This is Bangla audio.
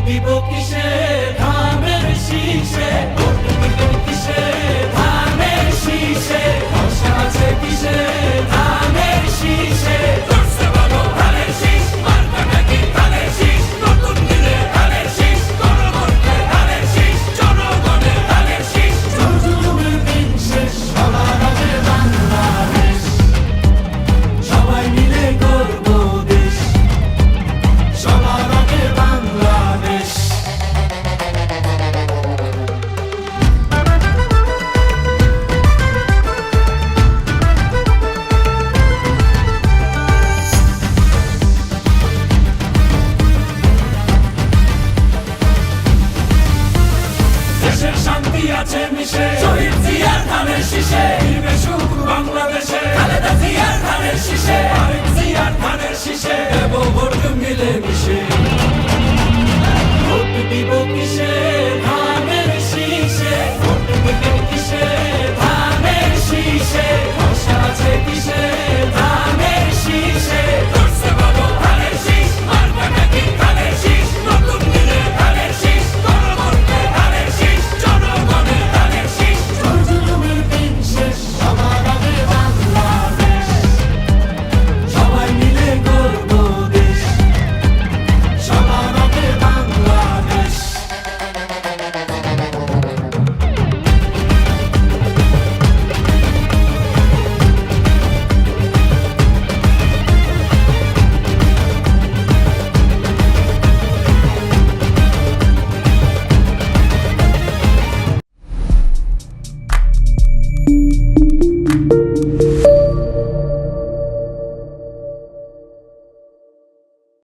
দিব কিসে ধানের শীষে, ভোট দিব কিসে ধানের শীষে, ভরসা আছে কিসে ধানের শীষে। করছে বলো ধানের শীষ, মার্কা নাকি ধানের শীষ, নতুন দিনে ধানের শীষ, গণভোটে ধানের শীষ, জনগণের ধানের শীষ। জুলুমের দিন শেষ, সবার আগে বাংলাদেশ, সবাই মিলে গর্ব দেশ, সবার আগে বাংলাদেশ। দেশের শান্তি আছে মিশে, শহীদ জিয়ার ধানের শীষে, ফিরবে সুখ বাংলাদেশে, খালেদা জিয়ার ধানের শীষে, আরেক জিয়ার ধানের শীষে, দেব ভোট মিলে মিশে।